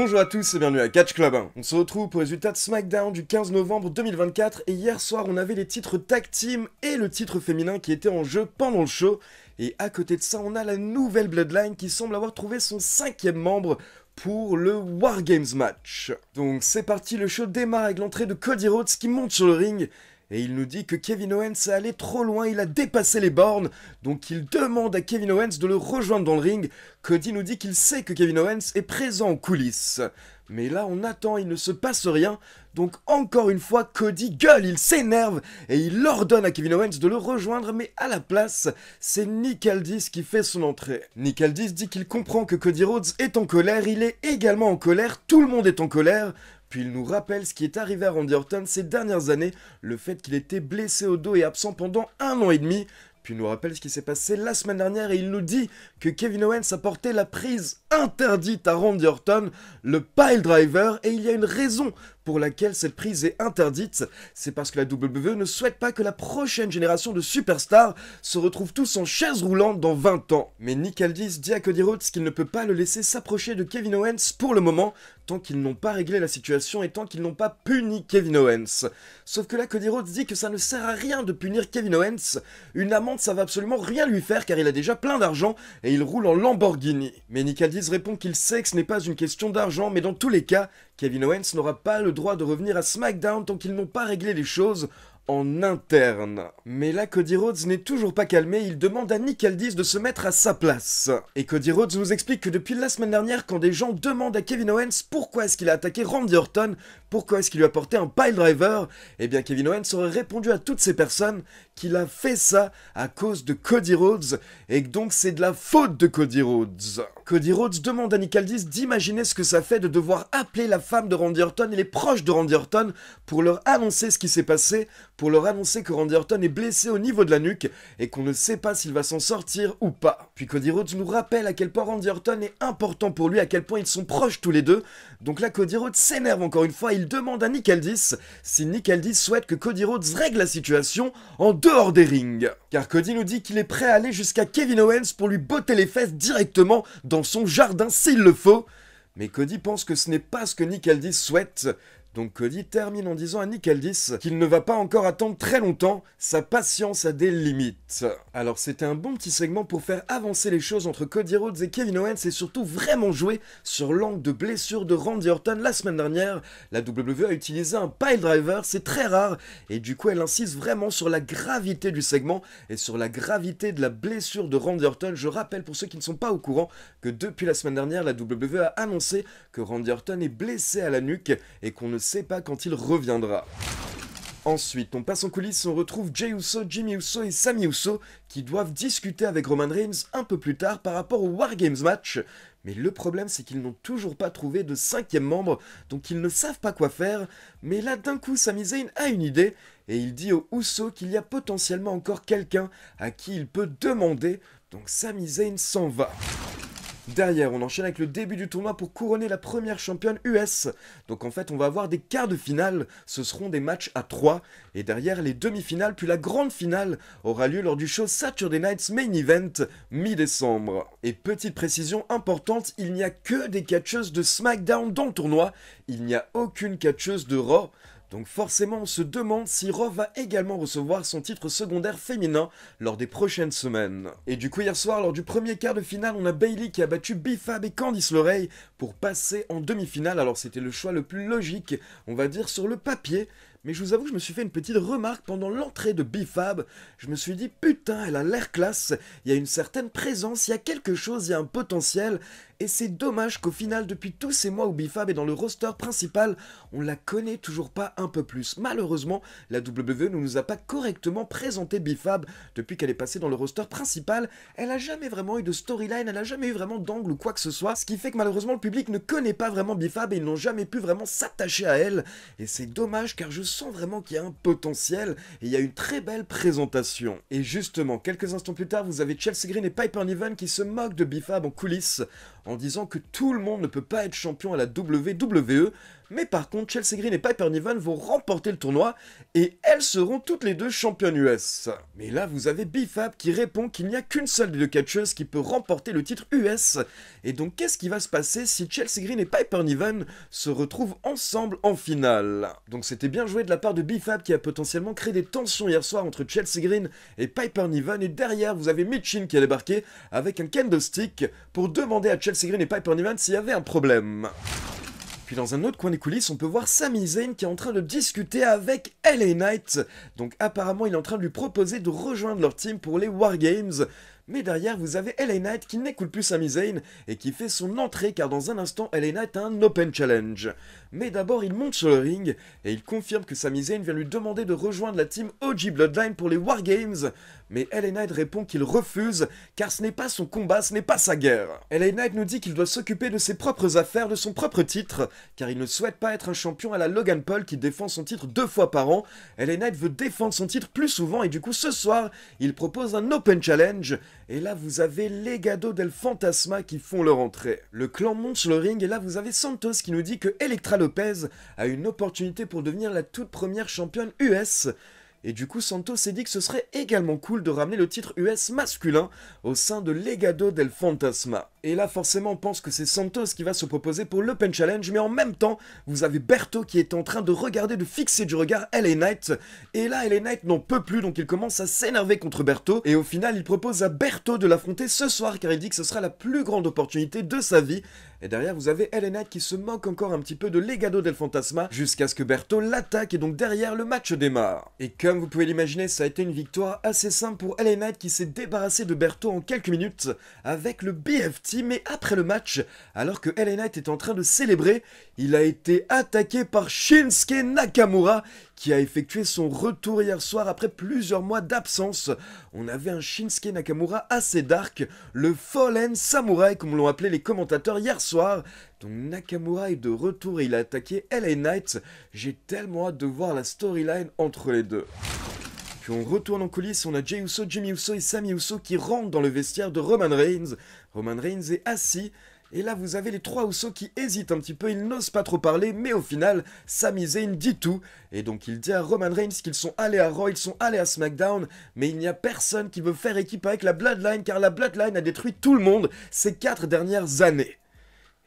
Bonjour à tous et bienvenue à Catch Club 1. On se retrouve pour le résultat de SmackDown du 15 novembre 2024 et hier soir on avait les titres Tag Team et le titre féminin qui étaient en jeu pendant le show. Et à côté de ça on a la nouvelle Bloodline qui semble avoir trouvé son 5e membre pour le War Games match. Donc c'est parti, le show démarre avec l'entrée de Cody Rhodes qui monte sur le ring. Et il nous dit que Kevin Owens est allé trop loin, il a dépassé les bornes, donc il demande à Kevin Owens de le rejoindre dans le ring. Cody nous dit qu'il sait que Kevin Owens est présent en coulisses. Mais là on attend, il ne se passe rien, donc encore une fois Cody gueule, il s'énerve et il ordonne à Kevin Owens de le rejoindre, mais à la place, c'est Nick Aldis qui fait son entrée. Nick Aldis dit qu'il comprend que Cody Rhodes est en colère, il est également en colère, tout le monde est en colère. Puis il nous rappelle ce qui est arrivé à Randy Orton ces dernières années, le fait qu'il était blessé au dos et absent pendant 1 an et demi. Puis il nous rappelle ce qui s'est passé la semaine dernière et il nous dit que Kevin Owens a porté la prise interdite à Randy Orton, le pile driver, et il y a une raison pour laquelle cette prise est interdite, c'est parce que la WWE ne souhaite pas que la prochaine génération de superstars se retrouve tous en chaise roulante dans 20 ans. Mais Nick Aldis dit à Cody Rhodes qu'il ne peut pas le laisser s'approcher de Kevin Owens pour le moment, tant qu'ils n'ont pas réglé la situation et tant qu'ils n'ont pas puni Kevin Owens. Sauf que là, Cody Rhodes dit que ça ne sert à rien de punir Kevin Owens, une amende ça va absolument rien lui faire car il a déjà plein d'argent et il roule en Lamborghini. Mais Nick Aldis répond qu'il sait que ce n'est pas une question d'argent, mais dans tous les cas, Kevin Owens n'aura pas le droit de revenir à SmackDown tant qu'ils n'ont pas réglé les choses en interne. Mais là, Cody Rhodes n'est toujours pas calmé, il demande à Nick Aldis de se mettre à sa place. Et Cody Rhodes nous explique que depuis la semaine dernière, quand des gens demandent à Kevin Owens pourquoi est-ce qu'il a attaqué Randy Orton, pourquoi est-ce qu'il lui a porté un pile driver, eh bien Kevin Owens aurait répondu à toutes ces personnes qu'il a fait ça à cause de Cody Rhodes, et que donc c'est de la faute de Cody Rhodes. Cody Rhodes demande à Nick Aldis d'imaginer ce que ça fait de devoir appeler la femme de Randy Orton et les proches de Randy Orton pour leur annoncer ce qui s'est passé, pour leur annoncer que Randy Orton est blessé au niveau de la nuque et qu'on ne sait pas s'il va s'en sortir ou pas. Puis Cody Rhodes nous rappelle à quel point Randy Orton est important pour lui, à quel point ils sont proches tous les deux. Donc là Cody Rhodes s'énerve encore une fois, il demande à Nick Aldis si Nick Aldis souhaite que Cody Rhodes règle la situation en dehors des rings. Car Cody nous dit qu'il est prêt à aller jusqu'à Kevin Owens pour lui botter les fesses directement dans son jardin s'il le faut. Mais Cody pense que ce n'est pas ce que Nick Aldis souhaite. Donc Cody termine en disant à Nick Aldis qu'il ne va pas encore attendre très longtemps, sa patience a des limites. Alors c'était un bon petit segment pour faire avancer les choses entre Cody Rhodes et Kevin Owens et surtout vraiment jouer sur l'angle de blessure de Randy Orton. La semaine dernière, la WWE a utilisé un pile driver, c'est très rare, et du coup elle insiste vraiment sur la gravité du segment et sur la gravité de la blessure de Randy Orton. Je rappelle pour ceux qui ne sont pas au courant que depuis la semaine dernière, la WWE a annoncé que Randy Orton est blessé à la nuque et qu'on ne sait pas quand il reviendra. Ensuite, on passe en coulisses, on retrouve Jey Uso, Jimmy Uso et Sami Uso qui doivent discuter avec Roman Reigns un peu plus tard par rapport au War Games match. Mais le problème, c'est qu'ils n'ont toujours pas trouvé de 5e membre, donc ils ne savent pas quoi faire. Mais là, d'un coup, Sami Zayn a une idée, et il dit aux Uso qu'il y a potentiellement encore quelqu'un à qui il peut demander, donc Sami Zayn s'en va. Derrière, on enchaîne avec le début du tournoi pour couronner la première championne US. Donc en fait, on va avoir des quarts de finale, ce seront des matchs à 3. Et derrière, les demi-finales, puis la grande finale aura lieu lors du show Saturday Night's Main Event, mi-décembre. Et petite précision importante, il n'y a que des catcheuses de SmackDown dans le tournoi, il n'y a aucune catcheuse de Raw. Donc forcément on se demande si Raw va également recevoir son titre secondaire féminin lors des prochaines semaines. Et du coup hier soir lors du premier quart de finale on a Bayley qui a battu B-Fab et Candice LeRae pour passer en demi-finale. Alors c'était le choix le plus logique on va dire sur le papier. Mais je vous avoue que je me suis fait une petite remarque pendant l'entrée de B-Fab. Je me suis dit, putain, elle a l'air classe, il y a une certaine présence, il y a quelque chose, il y a un potentiel. Et c'est dommage qu'au final, depuis tous ces mois où B-Fab est dans le roster principal, on la connaît toujours pas un peu plus. Malheureusement, la WWE ne nous a pas correctement présenté B-Fab depuis qu'elle est passée dans le roster principal. Elle a jamais vraiment eu de storyline, elle a jamais eu vraiment d'angle ou quoi que ce soit. Ce qui fait que malheureusement, le public ne connaît pas vraiment B-Fab et ils n'ont jamais pu vraiment s'attacher à elle. Et c'est dommage car je sens vraiment qu'il y a un potentiel et il y a une très belle présentation. Et justement, quelques instants plus tard, vous avez Chelsea Green et Piper Niven qui se moquent de B-Fab en coulisses en disant que tout le monde ne peut pas être champion à la WWE, Mais par contre, Chelsea Green et Piper Niven vont remporter le tournoi et elles seront toutes les deux championnes US. Mais là, vous avez B-Fab qui répond qu'il n'y a qu'une seule des deux catcheuses qui peut remporter le titre US. Et donc, qu'est-ce qui va se passer si Chelsea Green et Piper Niven se retrouvent ensemble en finale? Donc, c'était bien joué de la part de B-Fab qui a potentiellement créé des tensions hier soir entre Chelsea Green et Piper Niven. Et derrière, vous avez Michin qui a débarqué avec un candlestick pour demander à Chelsea Green et Piper Niven s'il y avait un problème. Puis dans un autre coin des coulisses, on peut voir Sami Zayn qui est en train de discuter avec LA Knight. Donc apparemment, il est en train de lui proposer de rejoindre leur team pour les Wargames. Mais derrière, vous avez LA Knight qui n'écoute plus Sami Zayn et qui fait son entrée car dans un instant, LA Knight a un Open Challenge. Mais d'abord, il monte sur le ring et il confirme que Sami Zayn vient lui demander de rejoindre la team OG Bloodline pour les Wargames. Mais LA Knight répond qu'il refuse car ce n'est pas son combat, ce n'est pas sa guerre. LA Knight nous dit qu'il doit s'occuper de ses propres affaires, de son propre titre, car il ne souhaite pas être un champion à la Logan Paul qui défend son titre 2 fois par an. LA Knight veut défendre son titre plus souvent et du coup ce soir, il propose un Open Challenge. Et là, vous avez Legado del Fantasma qui font leur entrée. Le clan monte sur le ring et là, vous avez Santos qui nous dit que Elektra Lopez a une opportunité pour devenir la toute première championne US. Et du coup, Santos s'est dit que ce serait également cool de ramener le titre US masculin au sein de Legado del Fantasma. Et là, forcément, on pense que c'est Santos qui va se proposer pour l'Open Challenge, mais en même temps, vous avez Berto qui est en train de regarder, de fixer du regard LA Knight. Et là, LA Knight n'en peut plus, donc il commence à s'énerver contre Berto. Et au final, il propose à Berto de l'affronter ce soir, car il dit que ce sera la plus grande opportunité de sa vie. Et derrière, vous avez LA Knight qui se moque encore un petit peu de Legado del Fantasma, jusqu'à ce que Berto l'attaque, et donc derrière, le match démarre. Et comme vous pouvez l'imaginer, ça a été une victoire assez simple pour LA Knight qui s'est débarrassé de Berto en quelques minutes avec le BFT. Mais après le match, alors que LA Knight est en train de célébrer, il a été attaqué par Shinsuke Nakamura qui a effectué son retour hier soir après plusieurs mois d'absence. On avait un Shinsuke Nakamura assez dark, le Fallen Samurai comme l'ont appelé les commentateurs hier soir. Donc Nakamura est de retour et il a attaqué LA Knight. J'ai tellement hâte de voir la storyline entre les deux. Puis on retourne en coulisses, on a Jey Uso, Jimmy Uso et Sami Uso qui rentrent dans le vestiaire de Roman Reigns. Roman Reigns est assis, et là vous avez les trois Uso qui hésitent un petit peu, ils n'osent pas trop parler, mais au final, Sami Zayn dit tout. Et donc il dit à Roman Reigns qu'ils sont allés à Raw, ils sont allés à SmackDown, mais il n'y a personne qui veut faire équipe avec la Bloodline, car la Bloodline a détruit tout le monde ces 4 dernières années.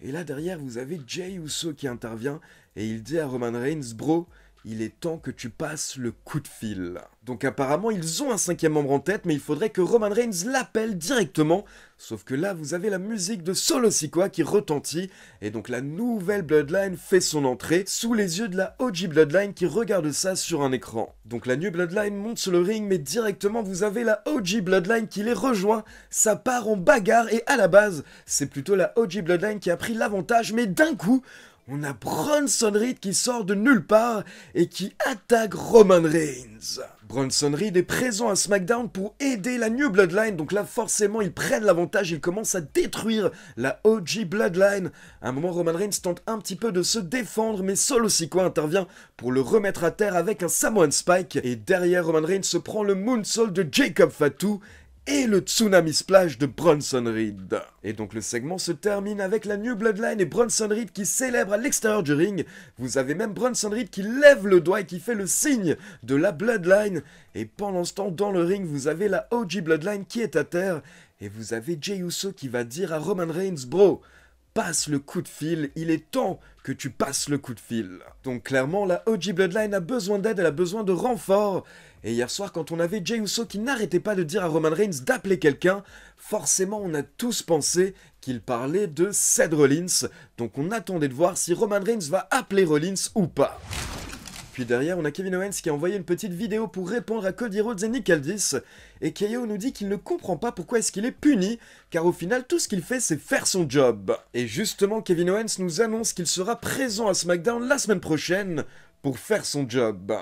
Et là derrière vous avez Jey Uso qui intervient, et il dit à Roman Reigns, bro, il est temps que tu passes le coup de fil. Donc apparemment, ils ont un 5e membre en tête, mais il faudrait que Roman Reigns l'appelle directement. Sauf que là, vous avez la musique de Solo Sikoa qui retentit, et donc la nouvelle Bloodline fait son entrée, sous les yeux de la OG Bloodline qui regarde ça sur un écran. Donc la New Bloodline monte sur le ring, mais directement, vous avez la OG Bloodline qui les rejoint. Ça part en bagarre, et à la base, c'est plutôt la OG Bloodline qui a pris l'avantage, mais d'un coup, on a Bronson Reed qui sort de nulle part et qui attaque Roman Reigns. Bronson Reed est présent à SmackDown pour aider la New Bloodline, donc là forcément ils prennent l'avantage, ils commencent à détruire la OG Bloodline. À un moment Roman Reigns tente un petit peu de se défendre, mais Solo Sikoa intervient pour le remettre à terre avec un Samoan Spike. Et derrière Roman Reigns se prend le moonsault de Jacob Fatu et le Tsunami Splash de Bronson Reed. Et donc le segment se termine avec la New Bloodline et Bronson Reed qui célèbrent à l'extérieur du ring. Vous avez même Bronson Reed qui lève le doigt et qui fait le signe de la Bloodline. Et pendant ce temps, dans le ring, vous avez la OG Bloodline qui est à terre. Et vous avez Jey Uso qui va dire à Roman Reigns, bro, passe le coup de fil, il est temps que tu passes le coup de fil. Donc clairement, la OG Bloodline a besoin d'aide, elle a besoin de renfort. Et hier soir, quand on avait Jey Uso qui n'arrêtait pas de dire à Roman Reigns d'appeler quelqu'un, forcément on a tous pensé qu'il parlait de Seth Rollins. Donc on attendait de voir si Roman Reigns va appeler Rollins ou pas. Puis derrière, on a Kevin Owens qui a envoyé une petite vidéo pour répondre à Cody Rhodes et Nick Aldis. Et KO nous dit qu'il ne comprend pas pourquoi est-ce qu'il est puni, car au final, tout ce qu'il fait, c'est faire son job. Et justement, Kevin Owens nous annonce qu'il sera présent à SmackDown la semaine prochaine pour faire son job.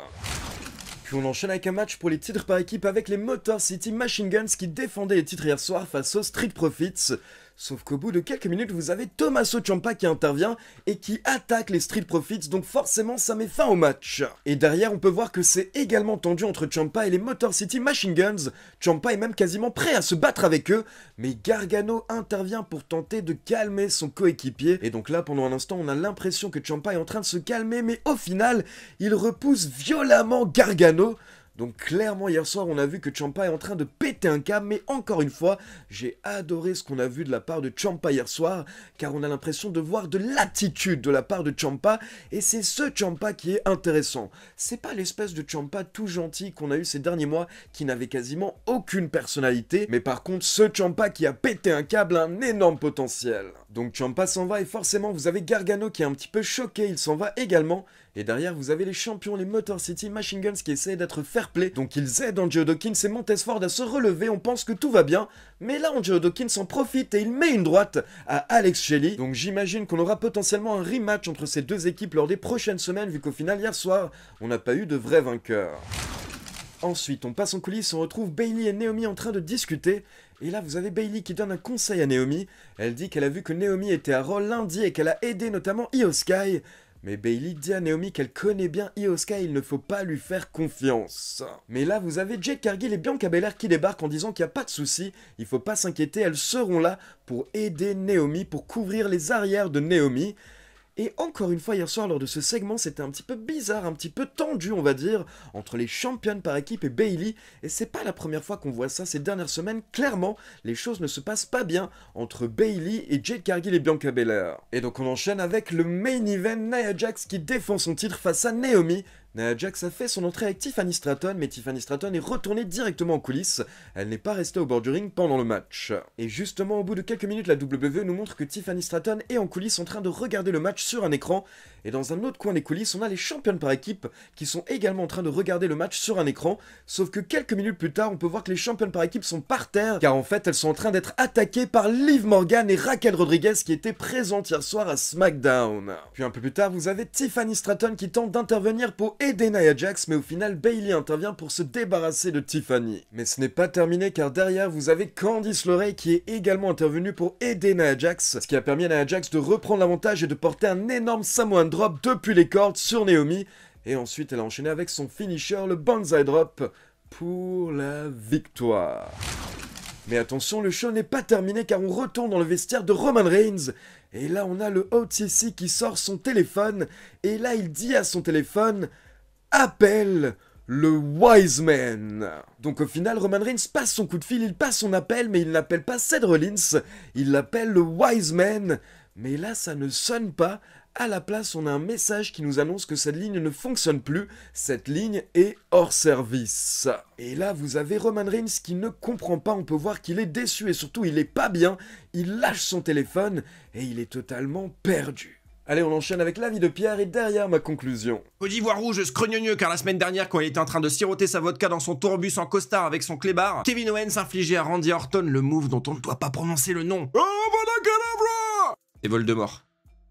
Puis on enchaîne avec un match pour les titres par équipe avec les Motor City Machine Guns qui défendaient les titres hier soir face aux Street Profits. Sauf qu'au bout de quelques minutes, vous avez Tommaso Ciampa qui intervient et qui attaque les Street Profits, donc forcément ça met fin au match. Et derrière, on peut voir que c'est également tendu entre Ciampa et les Motor City Machine Guns. Ciampa est même quasiment prêt à se battre avec eux, mais Gargano intervient pour tenter de calmer son coéquipier. Et donc là, pendant un instant, on a l'impression que Ciampa est en train de se calmer, mais au final, il repousse violemment Gargano. Donc clairement hier soir on a vu que Ciampa est en train de péter un câble, mais encore une fois j'ai adoré ce qu'on a vu de la part de Ciampa hier soir, car on a l'impression de voir de l'attitude de la part de Ciampa, et c'est ce Ciampa qui est intéressant. C'est pas l'espèce de Ciampa tout gentil qu'on a eu ces derniers mois qui n'avait quasiment aucune personnalité, mais par contre ce Ciampa qui a pété un câble a un énorme potentiel. Donc Ciampa s'en va et forcément vous avez Gargano qui est un petit peu choqué, il s'en va également. Et derrière, vous avez les champions, les Motor City Machine Guns qui essayent d'être fair play. Donc ils aident Angelo Dawkins et Montez Ford à se relever, on pense que tout va bien. Mais là, Angelo Dawkins en profite et il met une droite à Alex Shelley. Donc j'imagine qu'on aura potentiellement un rematch entre ces deux équipes lors des prochaines semaines, vu qu'au final, hier soir, on n'a pas eu de vrai vainqueur. Ensuite, on passe en coulisses, on retrouve Bayley et Naomi en train de discuter. Et là, vous avez Bayley qui donne un conseil à Naomi. Elle dit qu'elle a vu que Naomi était à Raw lundi et qu'elle a aidé notamment Io Sky. Mais Bayley dit à Naomi qu'elle connaît bien Io Sky, il ne faut pas lui faire confiance. Mais là, vous avez Jade Cargill et Bianca Belair qui débarquent en disant qu'il n'y a pas de souci, il faut pas s'inquiéter, elles seront là pour aider Naomi, pour couvrir les arrières de Naomi. Et encore une fois, hier soir, lors de ce segment, c'était un petit peu bizarre, un petit peu tendu, on va dire, entre les championnes par équipe et Bayley. Et c'est pas la première fois qu'on voit ça ces dernières semaines. Clairement, les choses ne se passent pas bien entre Bayley et Jade Cargill et Bianca Belair. Et donc on enchaîne avec le main event, Nia Jax qui défend son titre face à Naomi. Nia Jax a fait son entrée avec Tiffany Stratton, mais Tiffany Stratton est retournée directement en coulisses. Elle n'est pas restée au bord du ring pendant le match. Et justement, au bout de quelques minutes, la WWE nous montre que Tiffany Stratton est en coulisses en train de regarder le match sur un écran. Et dans un autre coin des coulisses, on a les championnes par équipe qui sont également en train de regarder le match sur un écran. Sauf que quelques minutes plus tard, on peut voir que les championnes par équipe sont par terre, car en fait, elles sont en train d'être attaquées par Liv Morgan et Raquel Rodriguez qui étaient présentes hier soir à SmackDown. Puis un peu plus tard, vous avez Tiffany Stratton qui tente d'intervenir pour aider Nia Jax, mais au final Bayley intervient pour se débarrasser de Tiffany. Mais ce n'est pas terminé car derrière vous avez Candice LeRae qui est également intervenue pour aider Nia Jax, ce qui a permis à Nia Jax de reprendre l'avantage et de porter un énorme Samoan Drop depuis les cordes sur Naomi. Et ensuite elle a enchaîné avec son finisher, le Banzai Drop, pour la victoire. Mais attention, le show n'est pas terminé car on retourne dans le vestiaire de Roman Reigns. Et là on a le OTC qui sort son téléphone, et là il dit à son téléphone: appelle le Wise Man. Donc au final, Roman Reigns passe son coup de fil, il passe son appel, mais il n'appelle pas Seth Rollins, il l'appelle le Wise Man. Mais là, ça ne sonne pas. À la place, on a un message qui nous annonce que cette ligne ne fonctionne plus. Cette ligne est hors service. Et là, vous avez Roman Reigns qui ne comprend pas. On peut voir qu'il est déçu et surtout, il est pas bien. Il lâche son téléphone et il est totalement perdu. Allez, on enchaîne avec l'avis de Pierre et derrière ma conclusion. Côte d'Ivoire rouge, scrogneux car la semaine dernière, quand il était en train de siroter sa vodka dans son tourbus en costard avec son clébard, Kevin Owens infligeait à Randy Orton le move dont on ne doit pas prononcer le nom. Et Voldemort.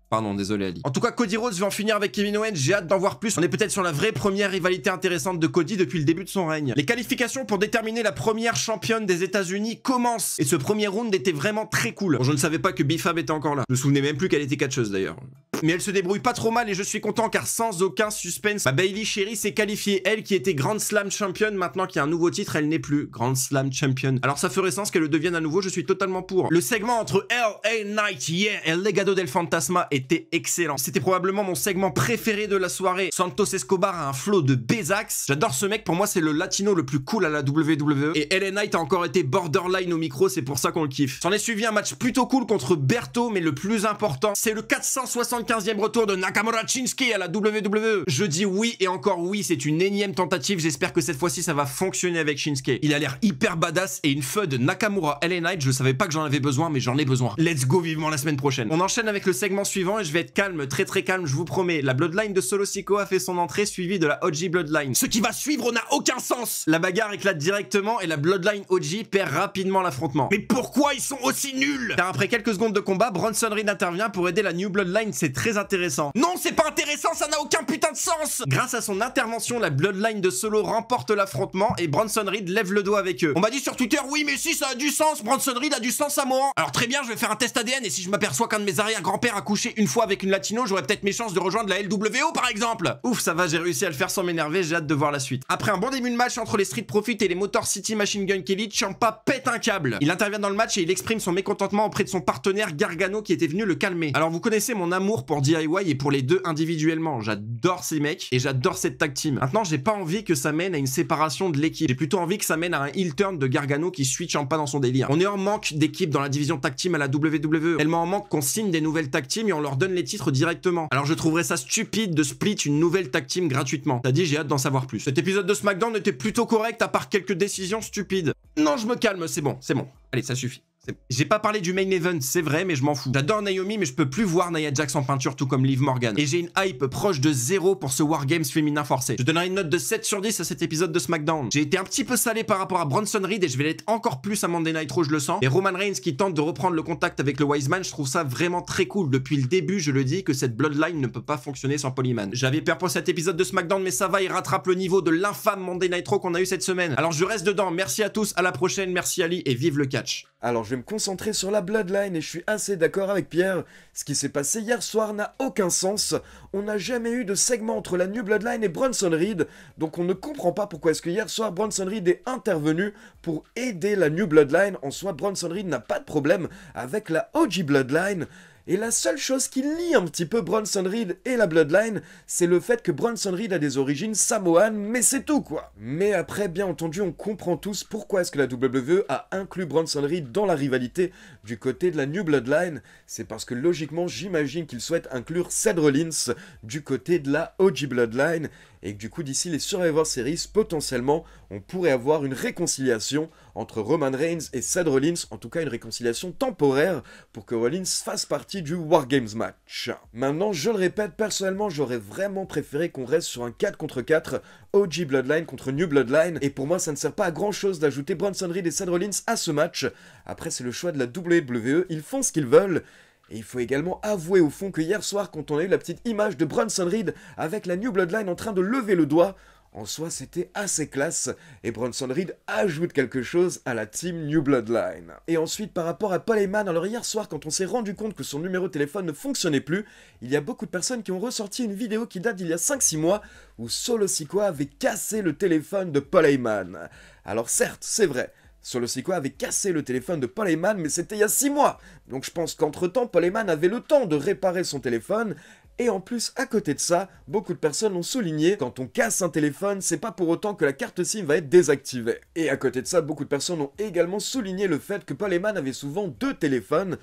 Pardon, désolé Ali. En tout cas, Cody Rhodes veut en finir avec Kevin Owens, j'ai hâte d'en voir plus. On est peut-être sur la vraie première rivalité intéressante de Cody depuis le début de son règne. Les qualifications pour déterminer la première championne des États-Unis commencent. Et ce premier round était vraiment très cool. Bon, je ne savais pas que Bifab était encore là. Je me souvenais même plus qu'elle était catcheuse d'ailleurs. Mais elle se débrouille pas trop mal et je suis content car sans aucun suspense, Bayley Sherry s'est qualifiée, elle qui était Grand Slam Champion. Maintenant qu'il y a un nouveau titre, elle n'est plus Grand Slam Champion. Alors ça ferait sens qu'elle le devienne à nouveau, je suis totalement pour. Le segment entre LA Knight, yeah, et Legado del Fantasma était excellent. C'était probablement mon segment préféré de la soirée. Santos Escobar a un flow de Bézax. J'adore ce mec, pour moi c'est le latino le plus cool à la WWE. Et LA Knight a encore été borderline au micro, c'est pour ça qu'on le kiffe. S'en est suivi un match plutôt cool contre Berto, mais le plus important, c'est le 475e retour de Nakamura Shinsuke à la WWE. Je dis oui et encore oui, c'est une énième tentative. J'espère que cette fois-ci ça va fonctionner avec Shinsuke. Il a l'air hyper badass et une feud Nakamura LA Knight, je savais pas que j'en avais besoin, mais j'en ai besoin. Let's go vivement la semaine prochaine. On enchaîne avec le segment suivant et je vais être calme, très calme, je vous promets. La Bloodline de Solo Sikoa a fait son entrée suivie de la OG Bloodline. Ce qui va suivre n'a aucun sens. La bagarre éclate directement et la Bloodline OG perd rapidement l'affrontement. Mais pourquoi ils sont aussi nuls? Car après quelques secondes de combat, Bronson Reed intervient pour aider la New Bloodline. C'est très intéressant. Non, c'est pas intéressant, ça n'a aucun putain de sens. Grâce à son intervention, la Bloodline de Solo remporte l'affrontement et Bronson Reed lève le dos avec eux. On m'a dit sur Twitter, oui mais si ça a du sens, Bronson Reed a du sens à moi. Alors très bien, je vais faire un test ADN et si je m'aperçois qu'un de mes arrière-grands-pères a couché une fois avec une latino, j'aurais peut-être mes chances de rejoindre la LWO par exemple. Ouf, ça va, j'ai réussi à le faire sans m'énerver, j'ai hâte de voir la suite. Après un bon début de match entre les Street Profits et les Motor City Machine Gun Kelly, Ciampa pète un câble. Il intervient dans le match et il exprime son mécontentement auprès de son partenaire Gargano qui était venu le calmer. Alors vous connaissez mon amour pour DIY et pour les deux individuellement. J'adore ces mecs et j'adore cette tag team. Maintenant, j'ai pas envie que ça mène à une séparation de l'équipe. J'ai plutôt envie que ça mène à un heel turn de Gargano qui suit Ciampa dans son délire. On est en manque d'équipe dans la division tag team à la WWE. Tellement en manque qu'on signe des nouvelles tag teams et on leur donne les titres directement. Alors je trouverais ça stupide de split une nouvelle tag team gratuitement. T'as dit, j'ai hâte d'en savoir plus. Cet épisode de SmackDown était plutôt correct à part quelques décisions stupides. Non, je me calme, c'est bon, c'est bon. Allez, ça suffit. J'ai pas parlé du main event, c'est vrai, mais je m'en fous. J'adore Naomi, mais je peux plus voir Nia Jax en peinture, tout comme Liv Morgan. Et j'ai une hype proche de 0 pour ce Wargames féminin forcé. Je donnerai une note de 7 sur 10 à cet épisode de SmackDown. J'ai été un petit peu salé par rapport à Bronson Reed et je vais l'être encore plus à Monday Nitro, je le sens. Et Roman Reigns qui tente de reprendre le contact avec le Wiseman, je trouve ça vraiment très cool. Depuis le début, je le dis que cette Bloodline ne peut pas fonctionner sans Polyman. J'avais peur pour cet épisode de SmackDown, mais ça va, il rattrape le niveau de l'infâme Monday Nitro qu'on a eu cette semaine. Alors je reste dedans. Merci à tous, à la prochaine, merci Ali et vive le catch. Alors je vais me concentrer sur la Bloodline et je suis assez d'accord avec Pierre. Ce qui s'est passé hier soir n'a aucun sens. On n'a jamais eu de segment entre la New Bloodline et Bronson Reed, donc on ne comprend pas pourquoi est-ce que hier soir Bronson Reed est intervenu pour aider la New Bloodline. En soi, Bronson Reed n'a pas de problème avec la OG Bloodline. Et la seule chose qui lie un petit peu Bronson Reed et la Bloodline, c'est le fait que Bronson Reed a des origines samoanes, mais c'est tout quoi. Mais après, bien entendu, on comprend tous pourquoi est-ce que la WWE a inclus Bronson Reed dans la rivalité du côté de la New Bloodline. C'est parce que logiquement, j'imagine qu'il souhaite inclure Seth Rollins du côté de la OG Bloodline. Et que du coup, d'ici les Survivor Series, potentiellement, on pourrait avoir une réconciliation entre Roman Reigns et Seth Rollins, en tout cas une réconciliation temporaire, pour que Rollins fasse partie du Wargames match. Maintenant, je le répète, personnellement, j'aurais vraiment préféré qu'on reste sur un 4 contre 4, OG Bloodline contre New Bloodline, et pour moi, ça ne sert pas à grand chose d'ajouter Bronson Reed et Seth Rollins à ce match. Après, c'est le choix de la WWE, ils font ce qu'ils veulent. Et il faut également avouer au fond que hier soir, quand on a eu la petite image de Bronson Reed avec la New Bloodline en train de lever le doigt, en soi c'était assez classe, et Bronson Reed ajoute quelque chose à la team New Bloodline. Et ensuite par rapport à Paul Heyman, alors hier soir quand on s'est rendu compte que son numéro de téléphone ne fonctionnait plus, il y a beaucoup de personnes qui ont ressorti une vidéo qui date d'il y a 5-6 mois, où Solo Sikoa avait cassé le téléphone de Paul Heyman. Alors certes, c'est vrai, Solo Sikoa avait cassé le téléphone de Paul Heyman, mais c'était il y a 6 mois. Donc je pense qu'entre-temps, Paul Heyman avait le temps de réparer son téléphone. Et en plus, à côté de ça, beaucoup de personnes l'ont souligné, quand on casse un téléphone, c'est pas pour autant que la carte SIM va être désactivée. Et à côté de ça, beaucoup de personnes ont également souligné le fait que Paul Heyman avait souvent 2 téléphones.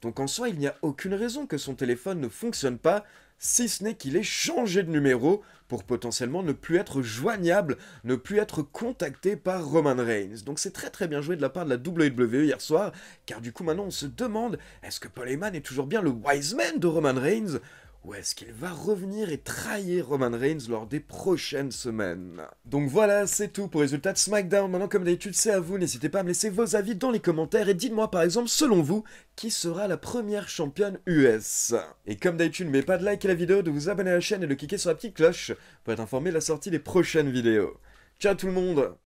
Donc en soi, il n'y a aucune raison que son téléphone ne fonctionne pas, si ce n'est qu'il ait changé de numéro pour potentiellement ne plus être joignable, ne plus être contacté par Roman Reigns. Donc c'est très bien joué de la part de la WWE hier soir, car du coup maintenant on se demande, est-ce que Paul Heyman est toujours bien le Wiseman de Roman Reigns ? Ou est-ce qu'il va revenir et trahir Roman Reigns lors des prochaines semaines? Donc voilà, c'est tout pour les résultats de SmackDown. Maintenant, comme d'habitude, c'est à vous. N'hésitez pas à me laisser vos avis dans les commentaires et dites-moi par exemple, selon vous, qui sera la première championne US. Et comme d'habitude, n'oubliez pas de liker la vidéo, de vous abonner à la chaîne et de cliquer sur la petite cloche pour être informé de la sortie des prochaines vidéos. Ciao tout le monde!